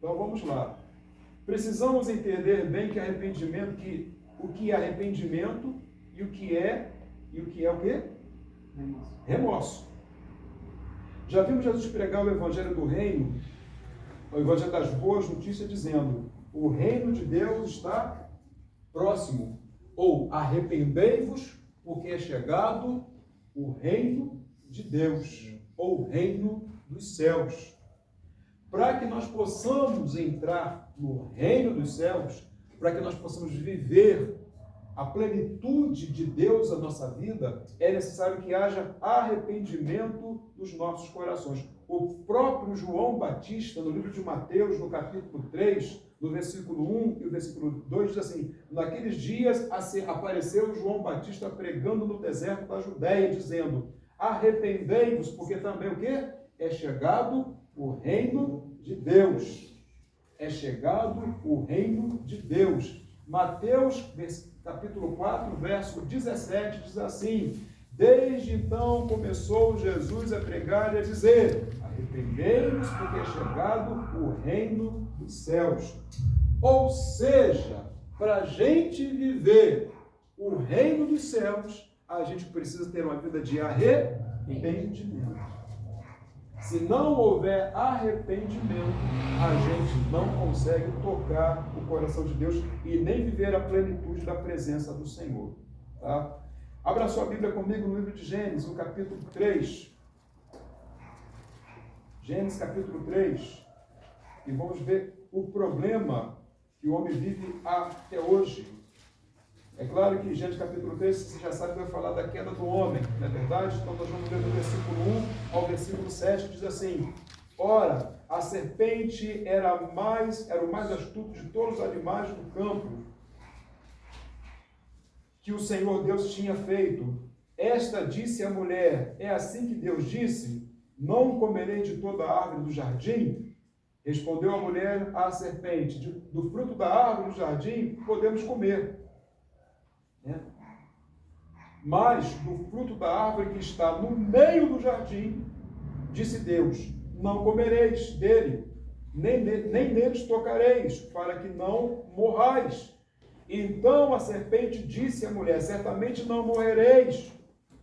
Então vamos lá. Precisamos entender bem que arrependimento, o que é arrependimento e o que é o quê? Remorso. Já vimos Jesus pregar o evangelho do reino, o evangelho das boas notícias, dizendo: o reino de Deus está próximo. Ou arrependei-vos, porque é chegado o reino de Deus, ou o reino dos céus. Para que nós possamos entrar no reino dos céus, para que nós possamos viver a plenitude de Deus na nossa vida, é necessário que haja arrependimento dos nossos corações. O próprio João Batista, no livro de Mateus, no capítulo 3, no versículo 1 e o versículo 2, diz assim: naqueles dias apareceu João Batista pregando no deserto da Judéia, dizendo: arrependei-vos, porque também o quê? É chegado o reino de Deus. É chegado o reino de Deus. Mateus, capítulo 4, verso 17, diz assim: desde então começou Jesus a pregar e a dizer: arrependei-vos, porque é chegado o reino dos céus. Ou seja, para a gente viver o reino dos céus, a gente precisa ter uma vida de arrependimento. Se não houver arrependimento, a gente não consegue tocar o coração de Deus e nem viver a plenitude da presença do Senhor. Tá? Abra sua Bíblia comigo no livro de Gênesis, no capítulo 3. Gênesis, capítulo 3. E vamos ver o problema que o homem vive até hoje. É claro que Gênesis capítulo 3, você já sabe que vai falar da queda do homem, não é verdade? Então nós vamos ler do versículo 1 ao versículo 7, diz assim: ora, a serpente era o mais astuto de todos os animais do campo que o Senhor Deus tinha feito. Esta disse à mulher: é assim que Deus disse, não comerei de toda a árvore do jardim? Respondeu a mulher à serpente: do fruto da árvore do jardim podemos comer. Mas do fruto da árvore que está no meio do jardim, disse Deus: não comereis dele, nem neles tocareis, para que não morrais. Então a serpente disse à mulher: certamente não morrereis,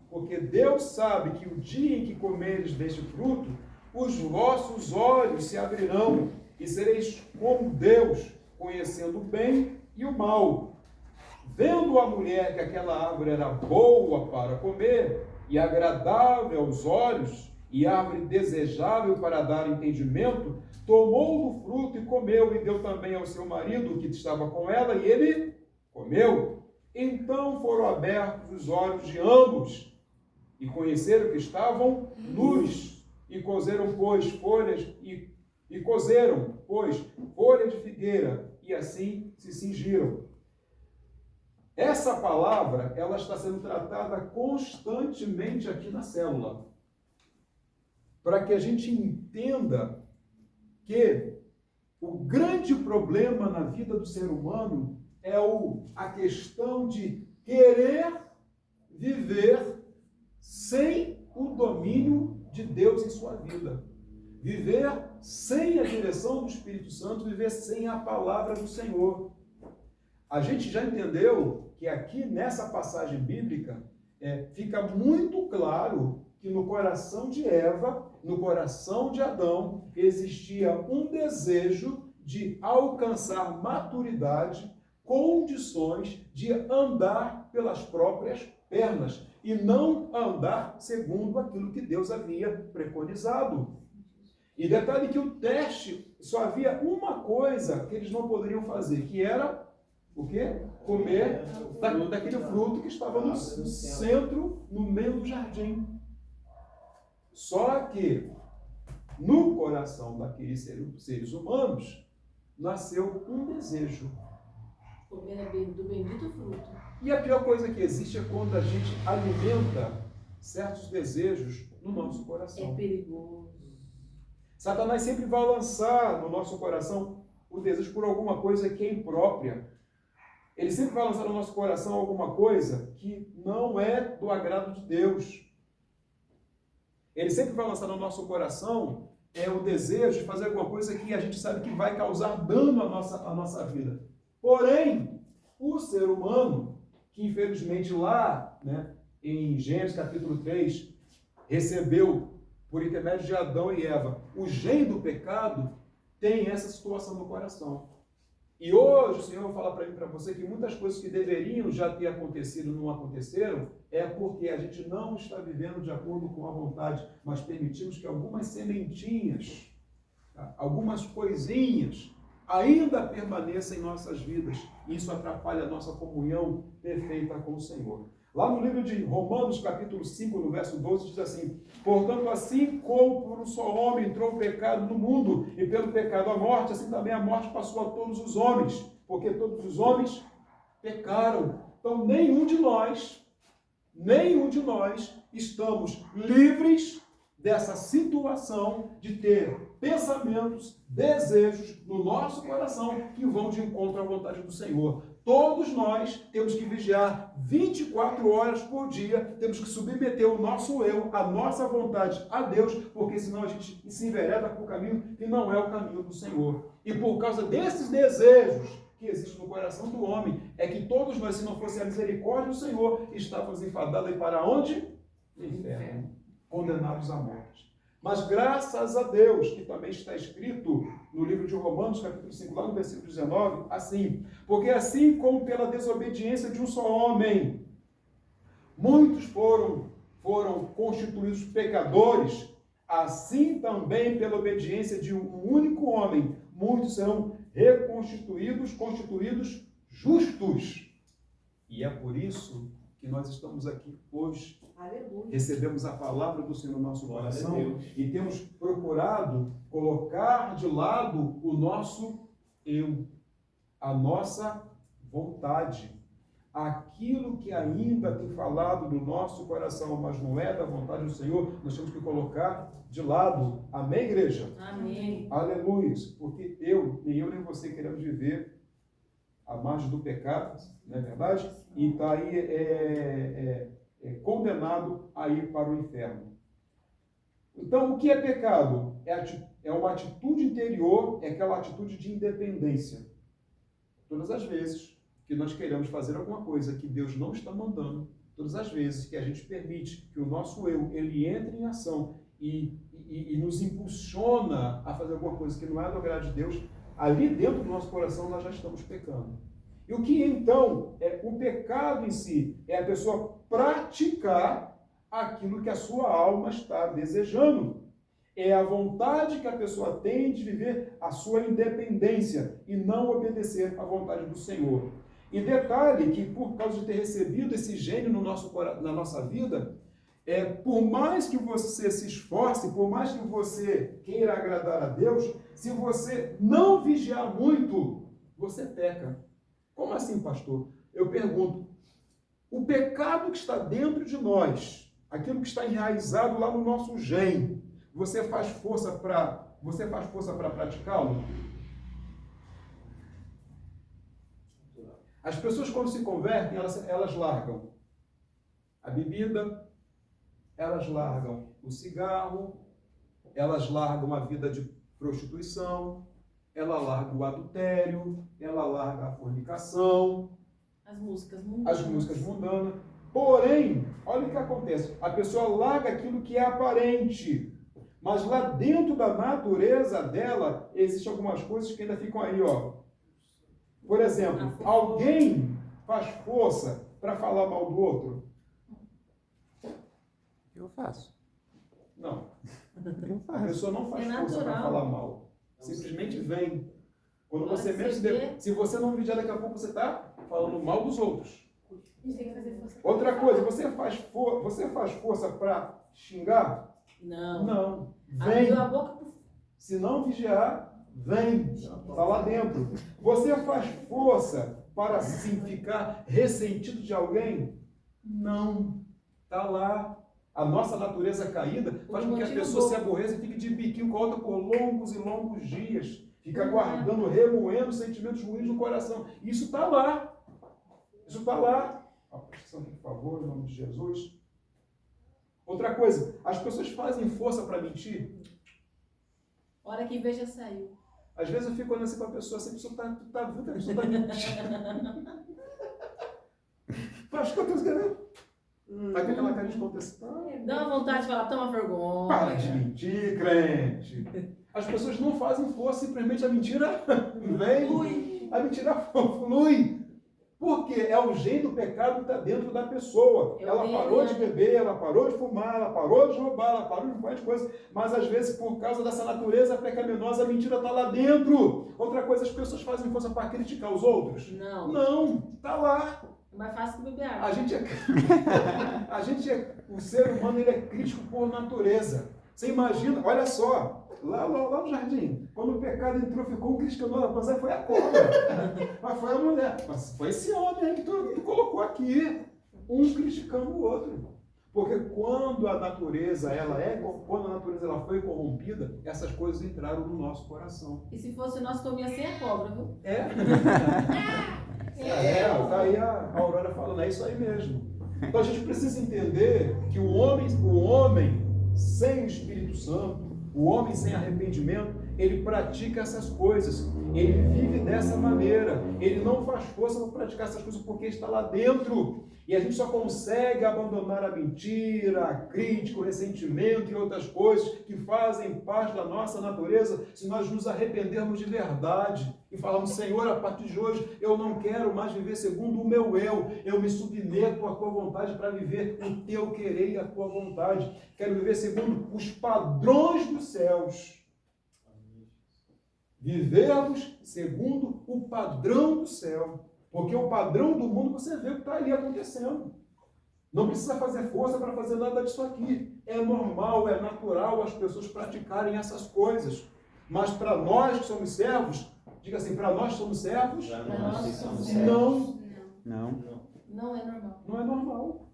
porque Deus sabe que o dia em que comeres deste fruto, os vossos olhos se abrirão, e sereis como Deus, conhecendo o bem e o mal. Vendo a mulher que aquela árvore era boa para comer, e agradável aos olhos, e árvore desejável para dar entendimento, tomou do fruto e comeu, e deu também ao seu marido, que estava com ela, e ele comeu. Então foram abertos os olhos de ambos, e conheceram que estavam nus, e cozeram, pois, folhas de figueira, e assim se cingiram. Essa palavra, ela está sendo tratada constantemente aqui na célula, para que a gente entenda que o grande problema na vida do ser humano é a questão de querer viver sem o domínio de Deus em sua vida. Viver sem a direção do Espírito Santo, viver sem a palavra do Senhor. A gente já entendeu que aqui nessa passagem bíblica fica muito claro que no coração de Eva, no coração de Adão, existia um desejo de alcançar maturidade, condições de andar pelas próprias pernas e não andar segundo aquilo que Deus havia preconizado. E detalhe que o teste, só havia uma coisa que eles não poderiam fazer, que era o quê? Comer daquele fruto que estava no centro, no meio do jardim. Só que no coração daqueles seres humanos nasceu um desejo. Comer do bendito fruto. E a pior coisa que existe é quando a gente alimenta certos desejos no nosso coração. É perigoso. Satanás sempre vai lançar no nosso coração o desejo por alguma coisa que é imprópria. Ele sempre vai lançar no nosso coração alguma coisa que não é do agrado de Deus. Ele sempre vai lançar no nosso coração é o desejo de fazer alguma coisa que a gente sabe que vai causar dano à nossa vida. Porém, o ser humano, que infelizmente lá, né, em Gênesis capítulo 3, recebeu, por intermédio de Adão e Eva, o gene do pecado, tem essa situação no coração. E hoje o Senhor vai falar para mim e para você que muitas coisas que deveriam já ter acontecido não aconteceram, é porque a gente não está vivendo de acordo com a vontade, mas permitimos que algumas sementinhas, tá, algumas coisinhas, ainda permaneçam em nossas vidas. Isso atrapalha a nossa comunhão perfeita com o Senhor. Lá no livro de Romanos, capítulo 5, no verso 12, diz assim: portanto, assim como por um só homem entrou o pecado no mundo, e pelo pecado a morte, assim também a morte passou a todos os homens, porque todos os homens pecaram. Então, nenhum de nós estamos livres dessa situação de ter pensamentos, desejos no nosso coração que vão de encontro à vontade do Senhor. Todos nós temos que vigiar 24 horas por dia, temos que submeter o nosso eu, a nossa vontade a Deus, porque senão a gente se envereda por um caminho que não é o caminho do Senhor. E por causa desses desejos que existem no coração do homem, é que todos nós, se não fosse a misericórdia do Senhor, estávamos enfadados para onde? No inferno, condenados à morte. Mas graças a Deus, que também está escrito no livro de Romanos, capítulo 5, lá no versículo 19, assim: porque assim como pela desobediência de um só homem, muitos foram constituídos pecadores, assim também pela obediência de um único homem, muitos serão constituídos justos. E é por isso que nós estamos aqui hoje. Aleluia. Recebemos a palavra do Senhor no nosso coração e temos procurado colocar de lado o nosso eu, a nossa vontade, aquilo que ainda tem falado do nosso coração, mas não é da vontade do Senhor, nós temos que colocar de lado. Amém, igreja? Amém. Aleluia. Porque nem eu nem você queremos viver à margem do pecado, não é verdade? E está aí condenado a ir para o inferno. Então, o que é pecado? É uma atitude interior, é aquela atitude de independência. Todas as vezes que nós queremos fazer alguma coisa que Deus não está mandando, todas as vezes que a gente permite que o nosso eu, ele entre em ação e nos impulsiona a fazer alguma coisa que não é do agrado de Deus, ali dentro do nosso coração nós já estamos pecando. E o que então é o pecado em si? É a pessoa praticar aquilo que a sua alma está desejando. É a vontade que a pessoa tem de viver a sua independência e não obedecer à vontade do Senhor. E detalhe que por causa de ter recebido esse gênio na nossa vida, por mais que você se esforce, por mais que você queira agradar a Deus, se você não vigiar muito, você peca. Como assim, pastor? Eu pergunto, o pecado que está dentro de nós, aquilo que está enraizado lá no nosso gene, você faz força para praticá-lo? As pessoas, quando se convertem, elas largam a bebida, elas largam o cigarro, elas largam a vida de prostituição, ela larga o adultério, ela larga a fornicação, as músicas mundanas. Porém, olha o que acontece. A pessoa larga aquilo que é aparente, mas lá dentro da natureza dela, existem algumas coisas que ainda ficam aí, ó. Por exemplo, alguém faz força para falar mal do outro? Eu faço. Não. Eu A faço. pessoa não faz força para falar mal. Simplesmente vem. Quando você mesmo, se você não vigiar, daqui a pouco você está falando mal dos outros. Outra coisa, você faz força para xingar? Não. Não. Vem. Abriu a boca. Se não vigiar, vem. Está lá dentro. Você faz força para assim, ficar ressentido de alguém? Não. Está lá. A nossa natureza caída faz com que a pessoa se aborreça e fique de biquinho com a outra por longos e longos dias. Fica guardando, remoendo sentimentos ruins no coração. Isso está lá. Isso está lá. Presta atenção, por favor, em nome de Jesus. Outra coisa, as pessoas fazem força para mentir? Hora que veja, saiu. Às vezes eu fico olhando assim pra pessoa, assim, a pessoa tá vindo, a pessoa tá mentindo. Acho que eu tô querendo. Aí tem aquela cara de contestar. Dá uma vontade de falar, toma vergonha. Para de mentir, crente. As pessoas não fazem força, simplesmente a mentira vem. Flui. A mentira flui. Porque é o jeito do pecado que está dentro da pessoa. Ela parou de beber, ela parou de fumar, ela parou de roubar, ela parou de fazer coisas. Mas às vezes, por causa dessa natureza pecaminosa, a mentira está lá dentro. Outra coisa, as pessoas fazem força para criticar os outros? Não. Não, está lá. É mais fácil que beber água. O ser humano, ele é crítico por natureza. Você imagina, olha só, lá no jardim, quando o pecado entrou, ficou um criticando, mas aí foi a cobra, mas foi a mulher, mas foi esse homem aí que tu colocou aqui, um criticando o outro. Porque quando a natureza ela foi corrompida, essas coisas entraram no nosso coração. E se fosse nós, comia sem a cobra, viu? Tá aí a Aurora falando, é isso aí mesmo. Então a gente precisa entender que o homem sem o Espírito Santo, o homem sem arrependimento, ele pratica essas coisas, ele vive dessa maneira, ele não faz força para praticar essas coisas porque está lá dentro. E a gente só consegue abandonar a mentira, a crítica, o ressentimento e outras coisas que fazem parte da nossa natureza se nós nos arrependermos de verdade e falarmos, Senhor, a partir de hoje eu não quero mais viver segundo o meu eu me submeto à tua vontade para viver o teu querer e a tua vontade. Quero viver segundo os padrões dos céus. Vivermos segundo o padrão do céu. Porque o padrão do mundo, você vê o que está ali acontecendo. Não precisa fazer força para fazer nada disso aqui. É normal, é natural as pessoas praticarem essas coisas. Mas para nós que somos servos, diga assim, para nós que somos servos, não é normal. Não é normal.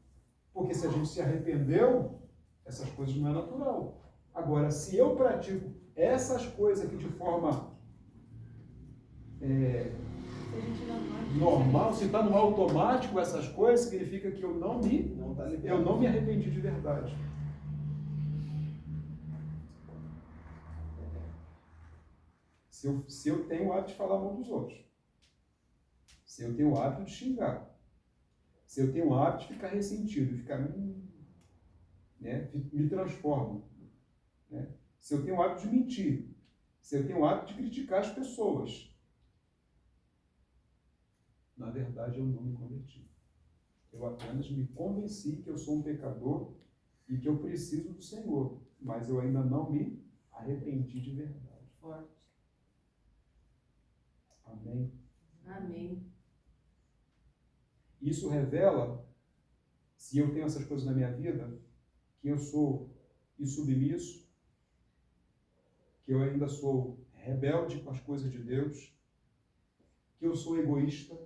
Porque se a gente se arrependeu, essas coisas não é natural. Agora, se eu pratico essas coisas aqui de forma normal, se está no automático essas coisas, significa que eu não me arrependi de verdade. Se eu tenho o hábito de falar mal dos outros, se eu tenho o hábito de xingar, se eu tenho o hábito de ficar ressentido, ficar me transformo, né? Se eu tenho o hábito de mentir, se eu tenho o hábito de criticar as pessoas, na verdade, eu não me converti. Eu apenas me convenci que eu sou um pecador e que eu preciso do Senhor, mas eu ainda não me arrependi de verdade. Forte. Amém. Amém. Isso revela, se eu tenho essas coisas na minha vida, que eu sou insubmisso, que eu ainda sou rebelde com as coisas de Deus, que eu sou egoísta,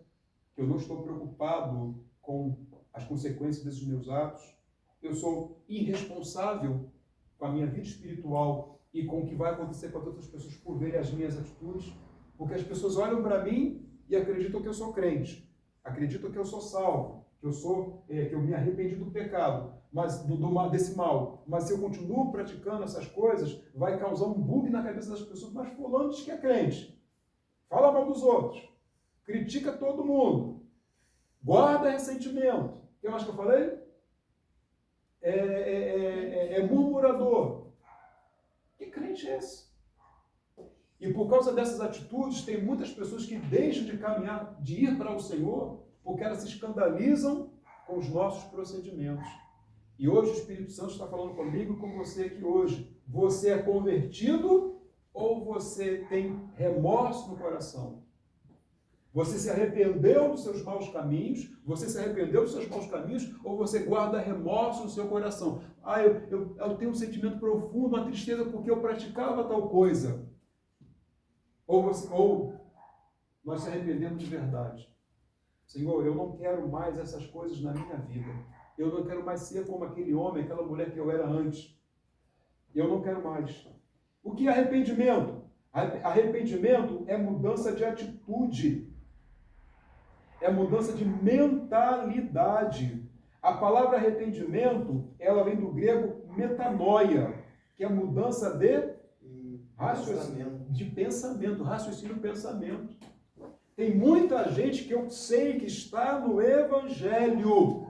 que eu não estou preocupado com as consequências desses meus atos, eu sou irresponsável com a minha vida espiritual e com o que vai acontecer com as outras pessoas por verem as minhas atitudes, porque as pessoas olham para mim e acreditam que eu sou crente, acreditam que eu sou salvo, que eu me arrependi do pecado, mas desse mal. Mas se eu continuo praticando essas coisas, vai causar um bug na cabeça das pessoas. Mas fulano diz que é crente, fala mal dos outros, critica todo mundo, guarda ressentimento. O que mais que eu falei? É murmurador. Que crente é esse? E por causa dessas atitudes, tem muitas pessoas que deixam de caminhar, de ir para o Senhor, porque elas se escandalizam com os nossos procedimentos. E hoje o Espírito Santo está falando comigo e com você aqui hoje. Você é convertido ou você tem remorso no coração? Você se arrependeu dos seus maus caminhos? Você se arrependeu dos seus maus caminhos? Ou você guarda remorso no seu coração? Eu tenho um sentimento profundo, uma tristeza porque eu praticava tal coisa. Ou nós se arrependemos de verdade. Senhor, eu não quero mais essas coisas na minha vida. Eu não quero mais ser como aquele homem, aquela mulher que eu era antes. Eu não quero mais. O que é arrependimento? Arrependimento é mudança de atitude. É mudança de mentalidade. A palavra arrependimento, ela vem do grego metanoia, que é mudança de Raciocínio, pensamento. Tem muita gente que eu sei que está no Evangelho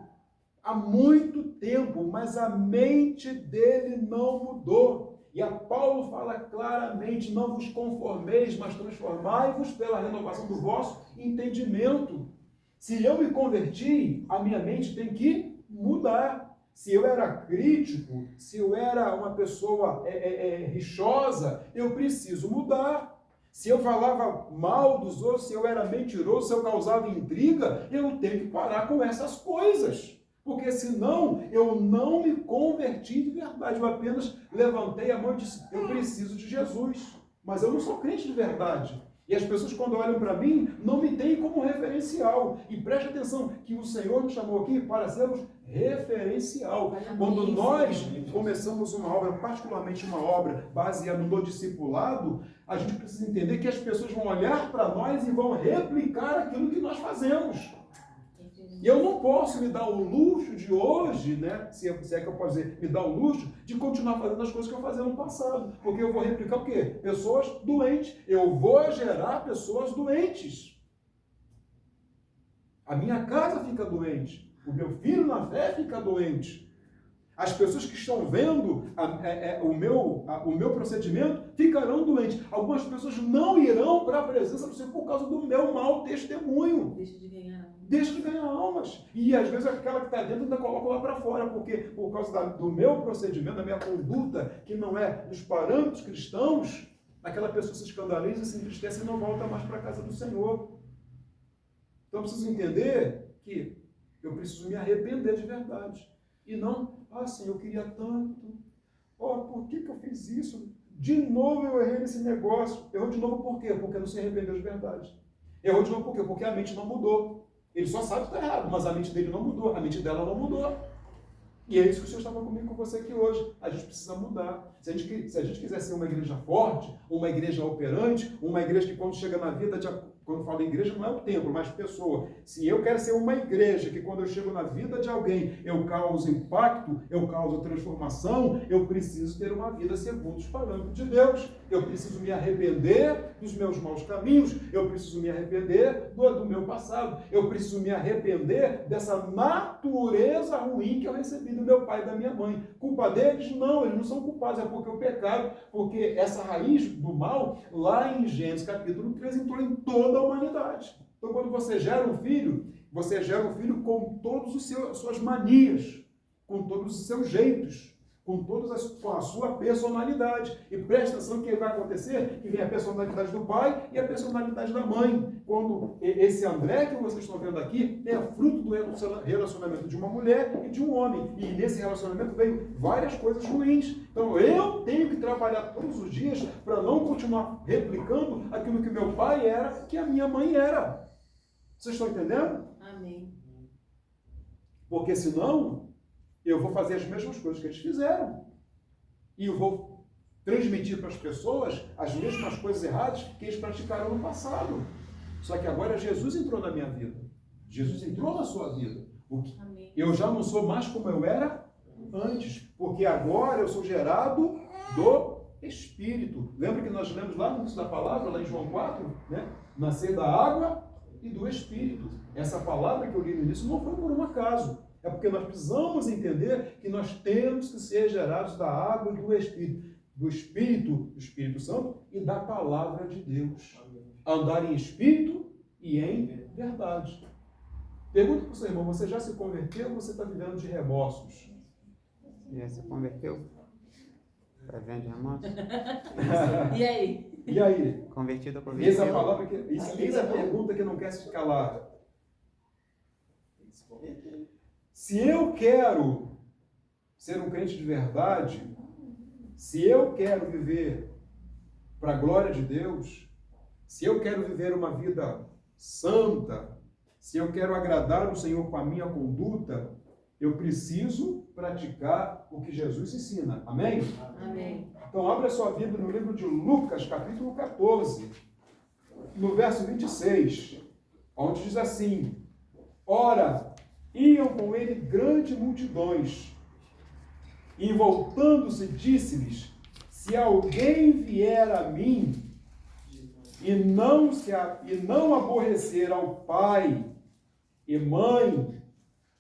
há muito tempo, mas a mente dele não mudou. E a Paulo fala claramente, não vos conformeis, mas transformai-vos pela renovação do vosso entendimento. Se eu me converti, a minha mente tem que mudar. Se eu era crítico, se eu era uma pessoa rixosa, eu preciso mudar. Se eu falava mal dos outros, se eu era mentiroso, se eu causava intriga, eu tenho que parar com essas coisas. Porque senão eu não me converti de verdade. Eu apenas levantei a mão e disse, eu preciso de Jesus. Mas eu não sou crente de verdade. E as pessoas, quando olham para mim, não me têm como referencial. E preste atenção que o Senhor nos chamou aqui para sermos referencial. Quando nós começamos uma obra, particularmente uma obra baseada no discipulado, a gente precisa entender que as pessoas vão olhar para nós e vão replicar aquilo que nós fazemos. E eu não posso me dar o luxo de hoje, né? Se é que eu posso dizer, me dar o luxo de continuar fazendo as coisas que eu fazia no passado. Porque eu vou replicar o quê? Pessoas doentes. Eu vou gerar pessoas doentes. A minha casa fica doente. O meu filho na fé fica doente. As pessoas que estão vendo o meu procedimento ficarão doentes. Algumas pessoas não irão para a presença do Senhor por causa do meu mau testemunho. Deixa de ganhar almas. E às vezes aquela que está dentro ainda coloca lá para fora, porque por causa do meu procedimento, da minha conduta, que não é dos parâmetros cristãos, aquela pessoa se escandaliza, se entristece e não volta mais para a casa do Senhor. Então eu preciso entender que eu preciso me arrepender de verdade. E não, Senhor, eu queria tanto. Por que eu fiz isso? De novo eu errei nesse negócio. Errou de novo por quê? Porque não se arrependeu de verdade. Errou de novo por quê? Porque a mente não mudou. Ele só sabe que está errado, mas a mente dele não mudou, a mente dela não mudou. E é isso que o Senhor estava comigo, com você aqui hoje. A gente precisa mudar. Se a gente quiser ser uma igreja forte, uma igreja operante, uma igreja que quando chega na vida, quando falo igreja não é o templo, mas pessoa. Se eu quero ser uma igreja que quando eu chego na vida de alguém, eu causo impacto, eu causo transformação, eu preciso ter uma vida segundo os parâmetros de Deus. Eu preciso me arrepender dos meus maus caminhos, eu preciso me arrepender do meu passado, eu preciso me arrepender dessa natureza ruim que eu recebi do meu pai e da minha mãe. Culpa deles? Não, eles não são culpados, é porque o pecado, porque essa raiz do mal, lá em Gênesis capítulo 13, entrou em toda a humanidade. Então, quando você gera um filho com todas as suas manias, com todos os seus jeitos, com a sua personalidade. E presta atenção que vai acontecer, que vem a personalidade do pai e a personalidade da mãe. Quando esse André que vocês estão vendo aqui é fruto do relacionamento de uma mulher e de um homem. E nesse relacionamento veio várias coisas ruins. Então eu tenho que trabalhar todos os dias para não continuar replicando aquilo que meu pai era, que a minha mãe era. Vocês estão entendendo? Amém. Porque senão eu vou fazer as mesmas coisas que eles fizeram. E eu vou transmitir para as pessoas as mesmas coisas erradas que eles praticaram no passado. Só que agora Jesus entrou na minha vida. Jesus entrou na sua vida. Eu já não sou mais como eu era antes. Porque agora eu sou gerado do Espírito. Lembra que nós lemos lá no início da palavra, lá em João 4, né? Nascer da água e do Espírito. Essa palavra que eu li no início não foi por um acaso. É porque nós precisamos entender que nós temos que ser gerados da água e do Espírito. Do Espírito Santo e da palavra de Deus. Andar em Espírito e em verdade. Pergunta para o seu irmão, você já se converteu ou você está vivendo de remorsos? Já se converteu? Está vivendo de remorsos? E aí? E aí? Convertido ou convertido? Eis a pergunta que não quer se calar. Se eu quero ser um crente de verdade, se eu quero viver para a glória de Deus, se eu quero viver uma vida santa, se eu quero agradar o Senhor com a minha conduta, eu preciso praticar o que Jesus ensina. Amém? Amém. Então, abra sua Bíblia no livro de Lucas, capítulo 14, no verso 26, onde diz assim: Ora, iam com ele grandes multidões, e voltando-se, disse-lhes: Se alguém vier a mim e não aborrecer ao pai e mãe,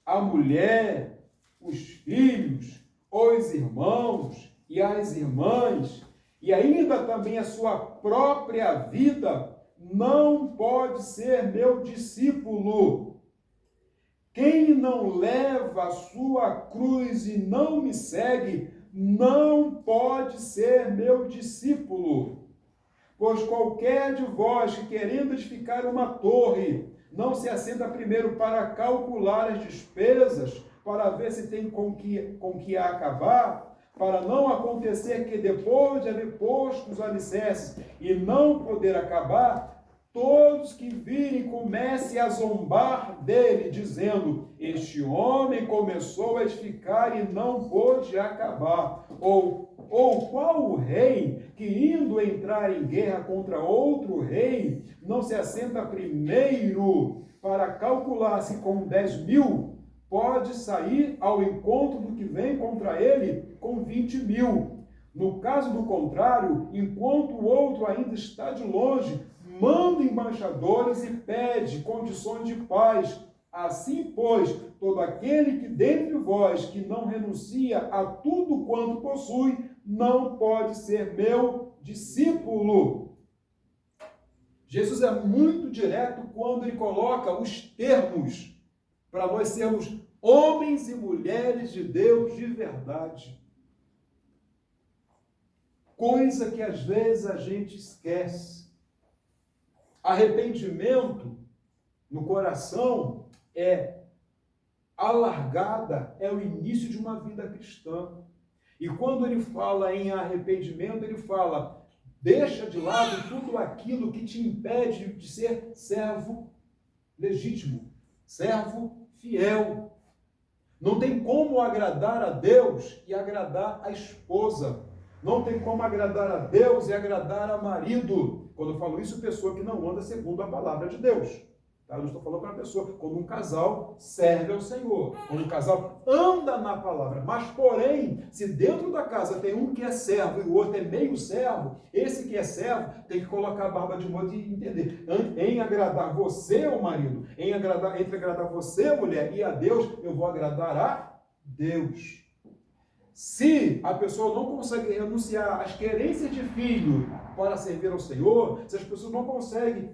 a mulher, os filhos, os irmãos e as irmãs, e ainda também a sua própria vida, não pode ser meu discípulo. Quem não leva a sua cruz e não me segue, não pode ser meu discípulo. Pois qualquer de vós que, querendo edificar uma torre, não se assenta primeiro para calcular as despesas, para ver se tem com que acabar, para não acontecer que depois de haver posto os alicerces e não poder acabar, todos que virem comecem a zombar dele, dizendo: este homem começou a edificar e não pôde acabar. Ou qual o rei que, indo entrar em guerra contra outro rei, não se assenta primeiro para calcular se com 10.000 pode sair ao encontro do que vem contra ele com 20.000. No caso do contrário, enquanto o outro ainda está de longe, manda embaixadores e pede condições de paz. Assim, pois, todo aquele que dentre vós que não renuncia a tudo quanto possui, não pode ser meu discípulo. Jesus é muito direto quando ele coloca os termos para nós sermos homens e mulheres de Deus de verdade. Coisa que às vezes a gente esquece. Arrependimento no coração a largada, é o início de uma vida cristã. E quando ele fala em arrependimento, ele fala: deixa de lado tudo aquilo que te impede de ser servo legítimo, servo fiel. Não tem como agradar a Deus e agradar a esposa. Não tem como agradar a Deus e agradar a marido. Quando eu falo isso, pessoa que não anda segundo a palavra de Deus. Tá? Eu não estou falando para uma pessoa. Quando um casal serve ao Senhor. Quando um casal anda na palavra. Mas, porém, se dentro da casa tem um que é servo e o outro é meio servo, esse que é servo tem que colocar a barba de molho e entender. Em agradar você, o marido, entre agradar você, mulher, e a Deus, eu vou agradar a Deus. Se a pessoa não consegue renunciar às querências de filho para servir ao Senhor, se as pessoas não conseguem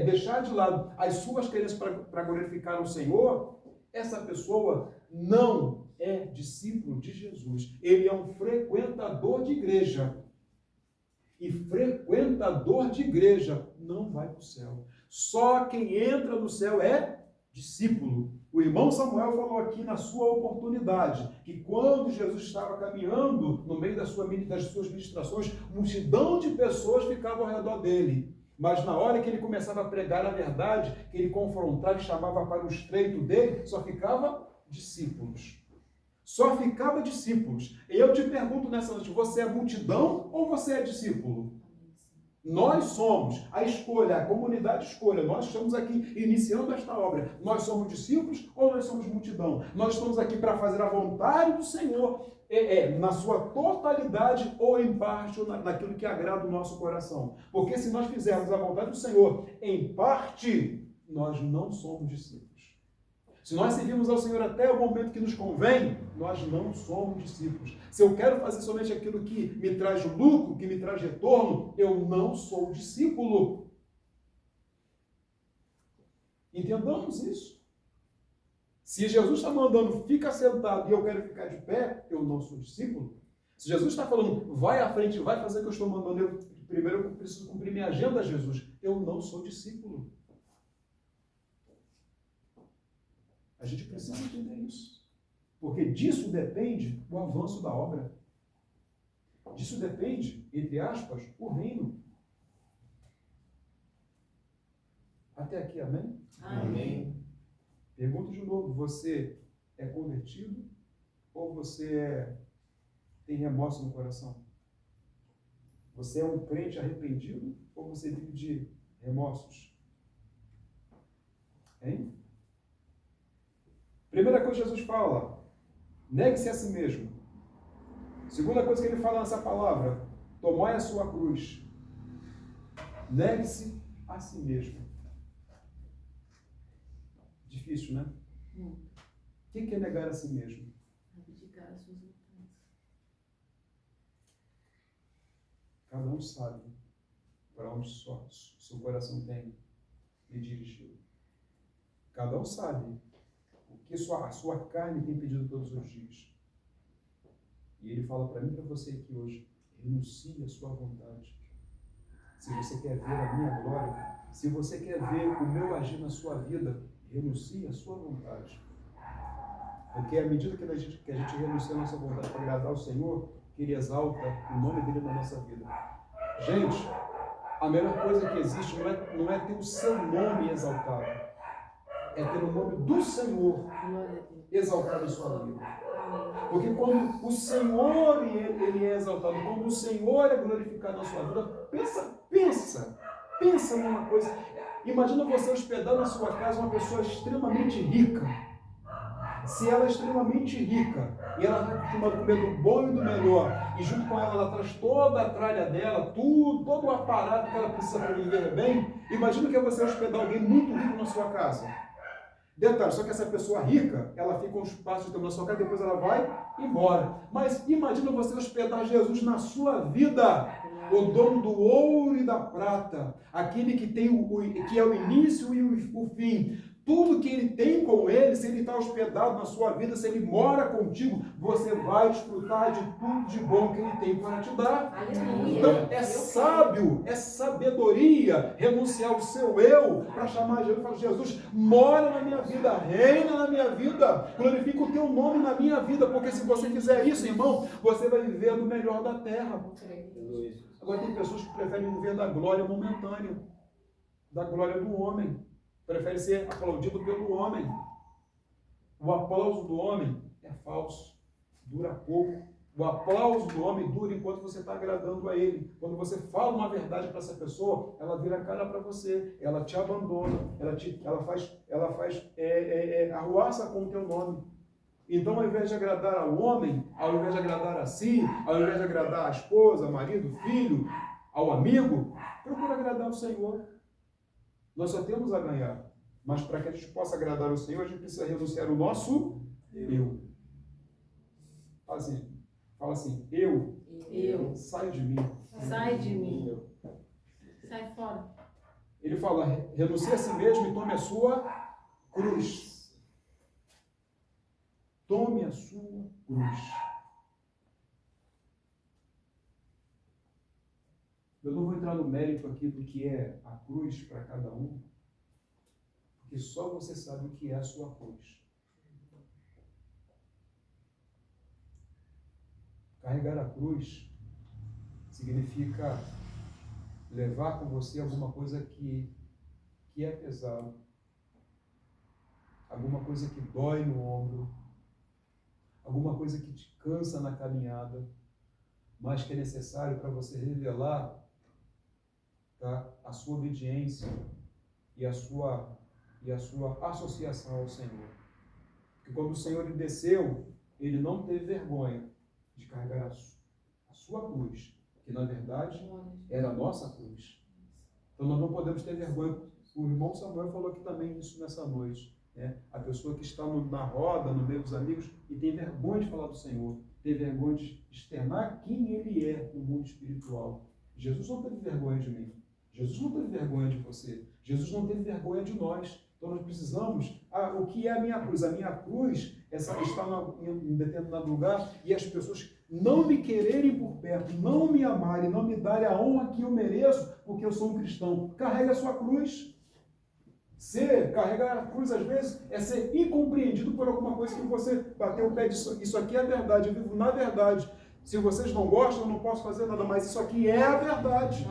deixar de lado as suas querências para glorificar o Senhor, essa pessoa não é discípulo de Jesus. Ele é um frequentador de igreja. E frequentador de igreja não vai para o céu. Só quem entra no céu é discípulo. O irmão Samuel falou aqui na sua oportunidade, que quando Jesus estava caminhando no meio das suas ministrações, multidão de pessoas ficavam ao redor dele. Mas na hora que ele começava a pregar a verdade, que ele confrontava e chamava para o estreito dele, só ficava discípulos. Só ficava discípulos. E eu te pergunto nessa noite, você é multidão ou você é discípulo? Nós somos a escolha, a comunidade escolha. Nós estamos aqui iniciando esta obra. Nós somos discípulos ou nós somos multidão? Nós estamos aqui para fazer a vontade do Senhor, na sua totalidade ou em parte, ou naquilo que agrada o nosso coração. Porque se nós fizermos a vontade do Senhor em parte, nós não somos discípulos. Se nós seguirmos ao Senhor até o momento que nos convém, nós não somos discípulos. Se eu quero fazer somente aquilo que me traz lucro, que me traz retorno, eu não sou discípulo. Entendamos isso. Se Jesus está mandando, fica sentado e eu quero ficar de pé, eu não sou discípulo. Se Jesus está falando, vai à frente, vai fazer o que eu estou mandando, primeiro eu preciso cumprir minha agenda, Jesus, eu não sou discípulo. A gente precisa entender isso. Porque disso depende o avanço da obra. Disso depende, entre aspas, o reino. Até aqui, amém? Amém. Pergunto de novo, você é convertido ou você tem remorso no coração? Você é um crente arrependido ou você vive de remorsos? Hein? Primeira coisa que Jesus fala, negue-se a si mesmo. Segunda coisa que ele fala nessa palavra, tomai a sua cruz, negue-se a si mesmo. Difícil, né? O que é negar a si mesmo? Abdicar as suas vontades. Cada um sabe para onde seu coração tem lhe dirigido. Cada um sabe o que a sua carne tem pedido todos os dias. E ele fala para mim e para você aqui hoje: renuncie à sua vontade. Se você quer ver a minha glória, se você quer ver o meu agir na sua vida, renuncie à sua vontade. Porque à medida que a gente renuncia à nossa vontade para agradar ao Senhor, que Ele exalta o nome dEle na nossa vida. Gente, a melhor coisa que existe não é ter o seu nome exaltado, é ter o nome do Senhor exaltado em sua vida. Porque quando o Senhor ele é exaltado, quando o Senhor é glorificado na sua vida, pensa numa coisa. Imagina você hospedar na sua casa uma pessoa extremamente rica. Se ela é extremamente rica e ela está acostumada a comer do bom e do melhor, e junto com ela traz toda a tralha dela, todo o aparato que ela precisa para viver bem, imagina que é você hospedar alguém muito rico na sua casa. Detalhe, só que essa pessoa rica, ela fica uns passos de tempo na sua casa e depois ela vai embora. Mas imagina você hospedar Jesus na sua vida, o dono do ouro e da prata, aquele que tem que é o início e o fim. Tudo que ele tem com ele, se ele está hospedado na sua vida, se ele mora contigo, você vai desfrutar de tudo de bom que ele tem para te dar. Aleluia. Então é sábio, é sabedoria renunciar ao seu eu para chamar Jesus e falar: Jesus, mora na minha vida, reina na minha vida, glorifica o teu nome na minha vida, porque se você fizer isso, irmão, você vai viver do melhor da terra. Agora tem pessoas que preferem viver da glória momentânea, da glória do homem. Prefere ser aplaudido pelo homem. O aplauso do homem é falso, dura pouco. O aplauso do homem dura enquanto você está agradando a ele. Quando você fala uma verdade para essa pessoa, ela vira a cara para você, ela te abandona, ela faz arruaça com o teu nome. Então, ao invés de agradar ao homem, ao invés de agradar a si, ao invés de agradar a esposa, marido, filho, ao amigo, procura agradar o Senhor. Nós só temos a ganhar. Mas para que a gente possa agradar o Senhor, a gente precisa renunciar o nosso eu. Fala assim, eu. Sai de mim. Sai de mim. Sai fora. Ele fala, renuncie a si mesmo e tome a sua cruz. Tome a sua cruz. Eu não vou entrar no mérito aqui do que é a cruz para cada um, porque só você sabe o que é a sua cruz. Carregar a cruz significa levar com você alguma coisa que é pesado, alguma coisa que dói no ombro, alguma coisa que te cansa na caminhada, mas que é necessário para você revelar a sua obediência e a sua associação ao Senhor. Porque quando o Senhor ele desceu, ele não teve vergonha de carregar a sua cruz, que na verdade era a nossa cruz. Então nós não podemos ter vergonha. O irmão Samuel falou aqui também isso nessa noite. Né? A pessoa que está na roda, no meio dos amigos, e tem vergonha de falar do Senhor, tem vergonha de externar quem ele é no mundo espiritual. Jesus não teve vergonha de mim. Jesus não teve vergonha de você. Jesus não teve vergonha de nós. Então nós precisamos... o que é a minha cruz? A minha cruz está em um determinado lugar e as pessoas não me quererem por perto, não me amarem, não me darem a honra que eu mereço, porque eu sou um cristão. Carrega a sua cruz. Carregar a cruz, às vezes, é ser incompreendido por alguma coisa que você bateu o pé disso. Isso aqui é a verdade, eu vivo na verdade. Se vocês não gostam, eu não posso fazer nada, mas isso aqui é a verdade.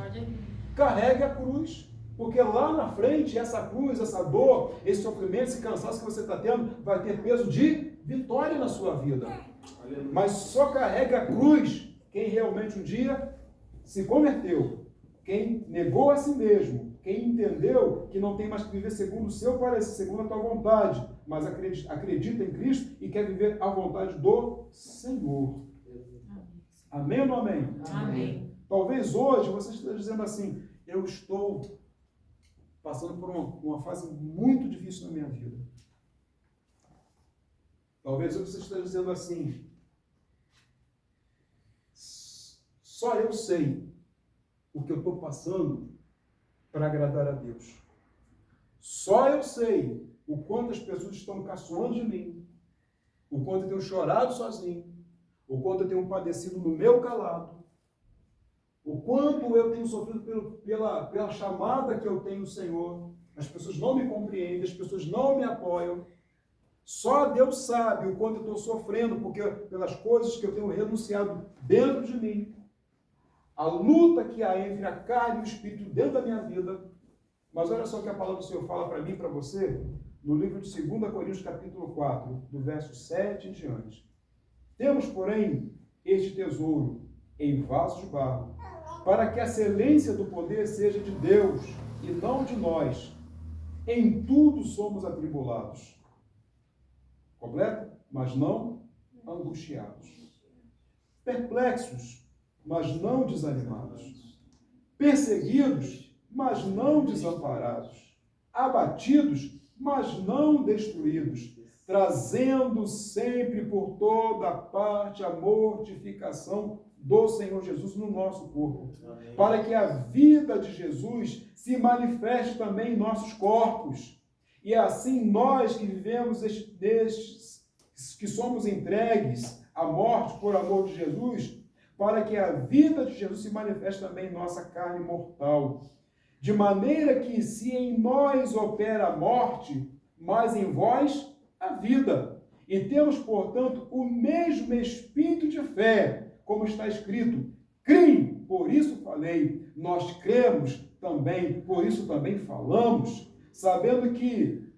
Carregue a cruz, porque lá na frente, essa cruz, essa dor, esse sofrimento, esse cansaço que você está tendo, vai ter peso de vitória na sua vida. Mas só carrega a cruz quem realmente um dia se converteu, quem negou a si mesmo, quem entendeu que não tem mais que viver segundo o seu parecer, segundo a tua vontade, mas acredita em Cristo e quer viver a vontade do Senhor. Amém ou não amém? Amém. Talvez hoje você esteja dizendo assim, eu estou passando por uma fase muito difícil na minha vida. Talvez você esteja dizendo assim, só eu sei o que eu estou passando para agradar a Deus. Só eu sei o quanto as pessoas estão caçoando de mim, o quanto eu tenho chorado sozinho, o quanto eu tenho padecido no meu calado, o quanto eu tenho sofrido pela chamada que eu tenho no Senhor. As pessoas não me compreendem, as pessoas não me apoiam. Só Deus sabe o quanto eu estou sofrendo pelas coisas que eu tenho renunciado dentro de mim. A luta que há entre a carne e o espírito dentro da minha vida. Mas olha só o que a palavra do Senhor fala para mim e para você, no livro de 2 Coríntios, capítulo 4, do verso 7 em diante. Temos, porém, este tesouro em vasos de barro, para que a excelência do poder seja de Deus e não de nós. Em tudo somos atribulados. Completo? Mas não angustiados. Perplexos, mas não desanimados. Perseguidos, mas não desamparados. Abatidos, mas não destruídos. Trazendo sempre por toda parte a mortificação do Senhor Jesus no nosso corpo. Amém. Para que a vida de Jesus se manifeste também em nossos corpos. E assim nós que vivemos que somos entregues à morte por amor de Jesus, para que a vida de Jesus se manifeste também em nossa carne mortal. De maneira que se em nós opera a morte, mas em vós a vida. E temos, portanto, o mesmo espírito de fé, como está escrito, creem, por isso falei, nós cremos também, por isso também falamos, sabendo que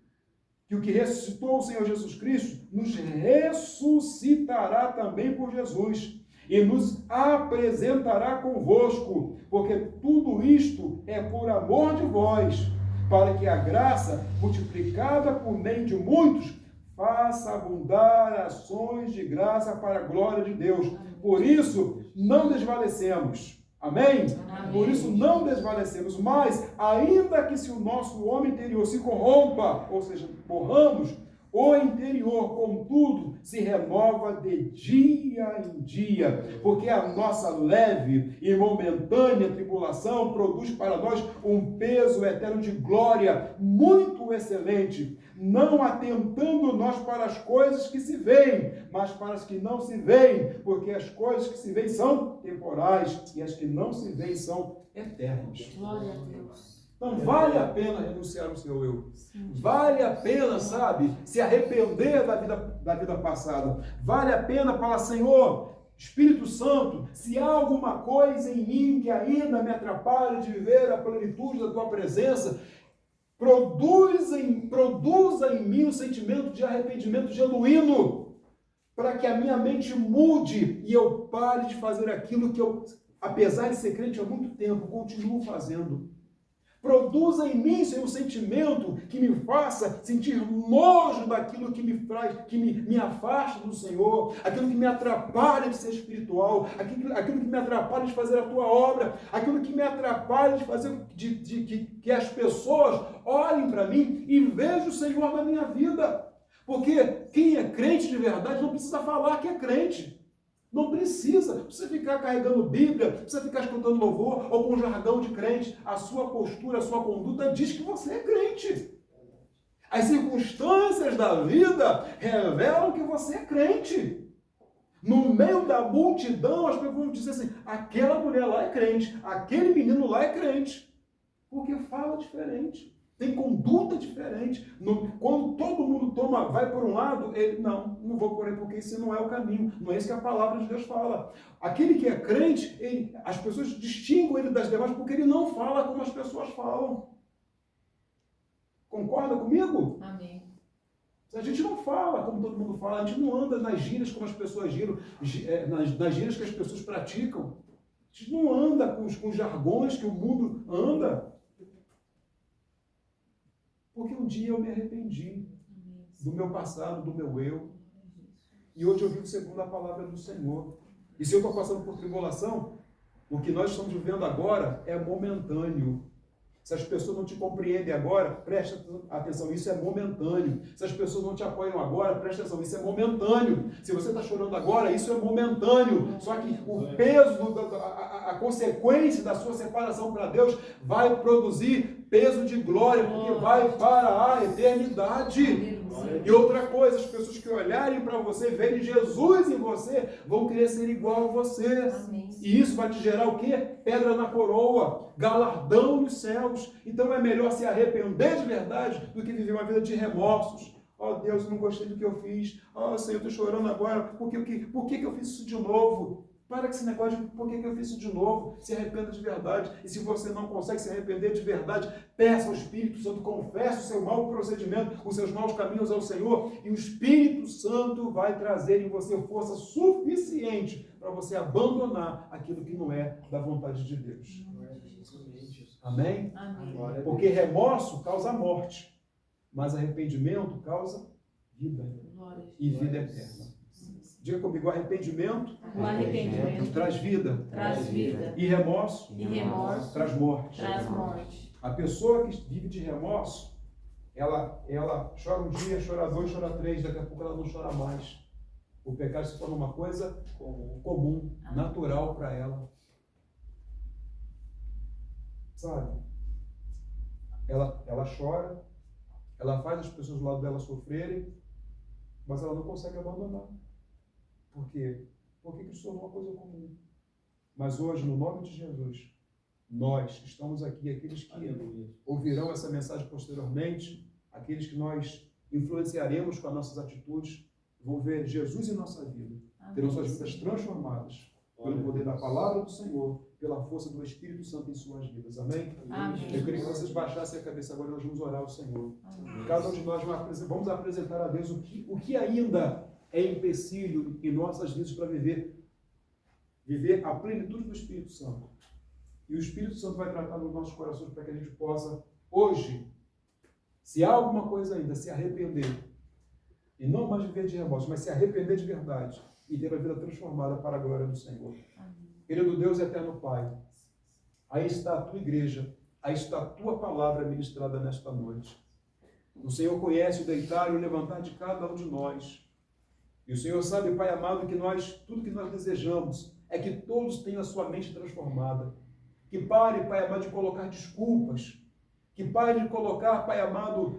o que ressuscitou o Senhor Jesus Cristo nos ressuscitará também por Jesus e nos apresentará convosco, porque tudo isto é por amor de vós, para que a graça, multiplicada por meio de muitos, faça abundar ações de graça para a glória de Deus. Por isso, não desvalecemos. Amém? Amém? Por isso, não desvalecemos. Mas, ainda que se o nosso homem interior se corrompa, ou seja, morramos, o interior, contudo, se renova de dia em dia, porque a nossa leve e momentânea tribulação produz para nós um peso eterno de glória muito excelente, não atentando nós para as coisas que se veem, mas para as que não se veem, porque as coisas que se veem são temporais e as que não se veem são eternas. Glória a Deus. Então vale a pena renunciar ao seu eu. Vale a pena, sabe, se arrepender da vida passada. Vale a pena falar, Senhor, Espírito Santo, se há alguma coisa em mim que ainda me atrapalha de viver a plenitude da tua presença, produza em mim um sentimento de arrependimento genuíno, para que a minha mente mude e eu pare de fazer aquilo que eu, apesar de ser crente há muito tempo, continuo fazendo. Produza em mim, Senhor, um sentimento que me faça sentir nojo daquilo que me afasta do Senhor, aquilo que me atrapalha de ser espiritual, aquilo que me atrapalha de fazer a tua obra, aquilo que me atrapalha de fazer que as pessoas olhem para mim e vejam o Senhor na minha vida. Porque quem é crente de verdade não precisa falar que é crente. Não precisa ficar carregando Bíblia, precisa ficar escutando louvor ou com jargão de crente. A sua postura, a sua conduta diz que você é crente. As circunstâncias da vida revelam que você é crente. No meio da multidão, as pessoas vão dizer assim, aquela mulher lá é crente, aquele menino lá é crente. Porque fala diferente. Tem conduta diferente. Quando todo mundo vai por um lado, ele, não vou por aí, porque esse não é o caminho. Não é isso que a palavra de Deus fala. Aquele que é crente, as pessoas distinguem ele das demais porque ele não fala como as pessoas falam. Concorda comigo? Amém. A gente não fala como todo mundo fala, a gente não anda nas gírias como as pessoas giram, nas gírias que as pessoas praticam. A gente não anda com os jargões que o mundo anda. Porque um dia eu me arrependi do meu passado, do meu eu. E hoje eu vivo segundo a palavra do Senhor. E se eu estou passando por tribulação, O que nós estamos vivendo agora é momentâneo. Se as pessoas não te compreendem agora, preste atenção, isso é momentâneo. Se as pessoas não te apoiam agora, preste atenção, isso é momentâneo. Se você está chorando agora, isso é momentâneo. Só que o peso, a consequência da sua separação para Deus vai produzir peso de glória, porque vai para a eternidade. E outra coisa, as pessoas que olharem para você, verem Jesus em você, vão querer ser igual a você. Amém. E isso vai te gerar o quê? Pedra na coroa, galardão nos céus. Então é melhor se arrepender de verdade do que viver uma vida de remorsos. Oh Deus, eu não gostei do que eu fiz. Oh Senhor, eu estou chorando agora. Por que eu fiz isso de novo? Para com esse negócio de por que eu fiz isso de novo. Se arrependa de verdade. E se você não consegue se arrepender de verdade, peça ao Espírito Santo, confesse o seu mau procedimento, os seus maus caminhos ao Senhor, e o Espírito Santo vai trazer em você força suficiente para você abandonar aquilo que não é da vontade de Deus. Amém? Amém. Porque remorso causa morte, mas arrependimento causa vida e vida eterna. Diga comigo, arrependimento, O arrependimento traz vida. traz vida. E remorso, E remorso traz morte. traz morte. A pessoa que vive de remorso, ela chora um dia, chora dois, chora três, daqui a pouco ela não chora mais. O pecado se torna uma coisa comum, natural para ela. Sabe? Ela chora, ela faz as pessoas do lado dela sofrerem, mas ela não consegue abandonar. Por quê? Porque isso tornou uma coisa comum. Mas hoje, no nome de Jesus, nós que estamos aqui, aqueles que ouvirão essa mensagem posteriormente, aqueles que nós influenciaremos com as nossas atitudes, vão ver Jesus em nossa vida, terão suas vidas transformadas pelo poder da palavra do Senhor, pela força do Espírito Santo em suas vidas. Amém? Amém. Eu queria que vocês baixassem a cabeça agora e nós vamos orar ao Senhor. Amém. Cada um de nós vamos apresentar a Deus o que ainda é empecilho em nossas vidas para viver a plenitude do Espírito Santo. E o Espírito Santo vai tratar nos nossos corações para que a gente possa, hoje, se há alguma coisa ainda, se arrepender. E não mais viver de remorso, mas se arrepender de verdade e ter a vida transformada para a glória do Senhor. Amém. Querido Deus, eterno Pai, aí está a tua igreja, aí está a tua palavra ministrada nesta noite. O Senhor conhece o deitar e o levantar de cada um de nós. E o Senhor sabe, Pai amado, que tudo que nós desejamos é que todos tenham a sua mente transformada. Que pare, Pai amado, de colocar desculpas. Que pare de colocar, Pai amado,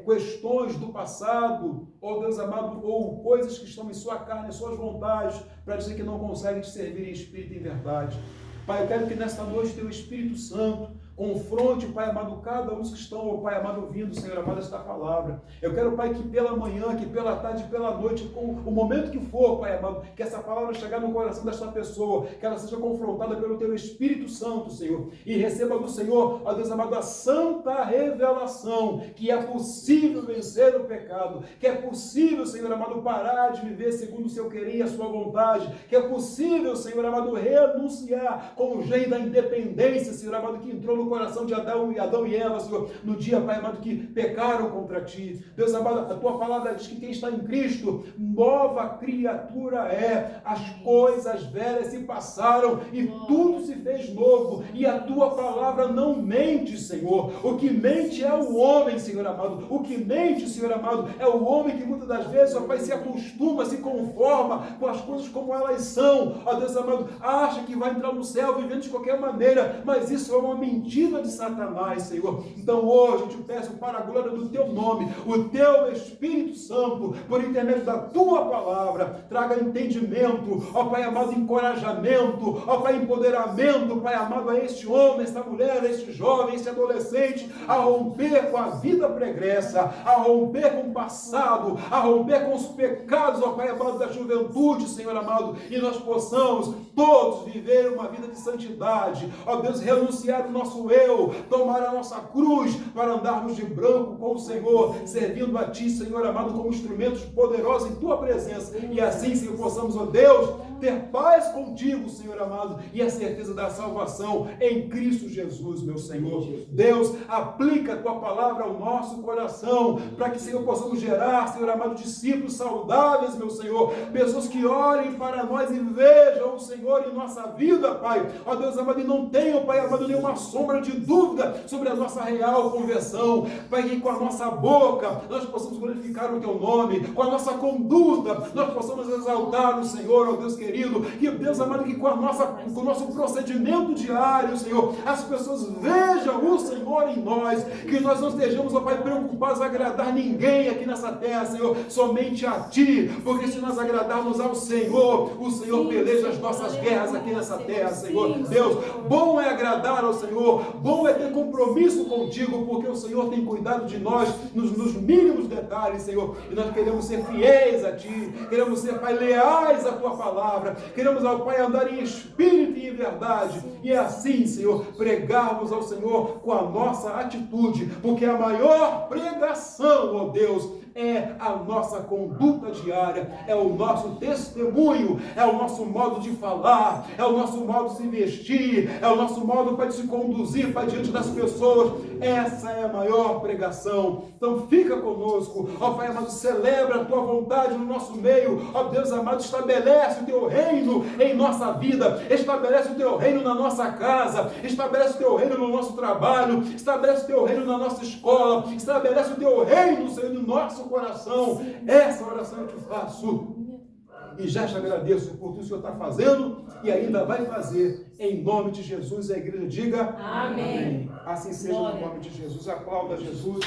questões do passado, ou Deus amado, ou coisas que estão em sua carne, em suas vontades, para dizer que não consegue te servir em espírito e em verdade. Pai, eu quero que nesta noite teu Espírito Santo confronte, Pai amado, cada um dos que estão, Pai amado, ouvindo, Senhor amado, esta palavra. Eu quero, Pai, que pela manhã, que pela tarde, pela noite, com o momento que for, Pai amado, que essa palavra chegar no coração desta pessoa, que ela seja confrontada pelo Teu Espírito Santo, Senhor, e receba do Senhor, ó Deus amado, a santa revelação, que é possível vencer o pecado, que é possível, Senhor amado, parar de viver segundo o seu querer e a sua vontade, que é possível, Senhor amado, renunciar com o jeito da independência, Senhor amado, que entrou no coração de Adão e Eva, Senhor, no dia, Pai amado, que pecaram contra Ti. Deus amado, a Tua palavra diz que quem está em Cristo, nova criatura é. As coisas velhas se passaram e tudo se fez novo. E a Tua palavra não mente, Senhor. O que mente é o homem, Senhor amado. O que mente, Senhor amado, é o homem que muitas das vezes, ó Pai, se acostuma, se conforma com as coisas como elas são. Ó Deus amado, acha que vai entrar no céu vivendo de qualquer maneira, mas isso é uma mentira de Satanás, Senhor. Então hoje eu te peço, para a glória do Teu nome, o Teu Espírito Santo, por intermédio da Tua palavra, traga entendimento, ó Pai amado, encorajamento, ó Pai, empoderamento, Pai amado, a este homem, esta mulher, a este jovem, este adolescente, a romper com a vida pregressa, a romper com o passado, a romper com os pecados, ó Pai amado, da juventude, Senhor amado, e nós possamos todos viver uma vida de santidade, ó Deus, renunciar o nosso eu, tomar a nossa cruz para andarmos de branco com o Senhor, servindo a Ti, Senhor amado, como instrumentos poderosos em Tua presença, e assim, Senhor, possamos, ó Deus, ter paz contigo, Senhor amado, e a certeza da salvação em Cristo Jesus, meu Senhor. Deus, aplica a tua palavra ao nosso coração, para que, Senhor, possamos gerar, Senhor amado, discípulos saudáveis, meu Senhor, pessoas que olhem para nós e vejam o Senhor em nossa vida, Pai. Ó Deus amado, e não tenham, Pai amado, nenhuma sombra de dúvida sobre a nossa real conversão. Pai, que com a nossa boca nós possamos glorificar o Teu nome, com a nossa conduta nós possamos exaltar o Senhor, ó Deus querido, que Deus amado, que com o nosso procedimento diário, Senhor, as pessoas vejam o Senhor em nós, que nós não estejamos, ó Pai, preocupados a agradar ninguém aqui nessa terra, Senhor, somente a Ti, porque se nós agradarmos ao Senhor, o Senhor peleja as nossas guerras aqui nessa terra, Senhor. Deus, bom é agradar ao Senhor, bom é ter compromisso contigo, porque o Senhor tem cuidado de nós nos mínimos detalhes, Senhor, e nós queremos ser fiéis a Ti, queremos ser, Pai, leais à Tua palavra, queremos, ó Pai, andar em espírito e em verdade, e assim, Senhor, pregarmos ao Senhor com a nossa atitude, porque a maior pregação, ó Deus, é a nossa conduta diária, é o nosso testemunho, é o nosso modo de falar, é o nosso modo de se vestir, é o nosso modo, Pai, de se conduzir, Pai, diante das pessoas. Essa é a maior pregação. Então fica conosco, ó Pai amado, celebra a Tua vontade no nosso meio, ó Deus amado, estabelece o Teu reino em nossa vida, estabelece o Teu reino na nossa casa, estabelece o Teu reino no nosso trabalho, estabelece o Teu reino na nossa escola, estabelece o Teu reino, Senhor, no nosso coração. Essa oração eu te faço e já te agradeço por tudo que o Senhor está fazendo e ainda vai fazer, em nome de Jesus. A igreja diga amém. Assim seja, no nome de Jesus. Aplauda Jesus.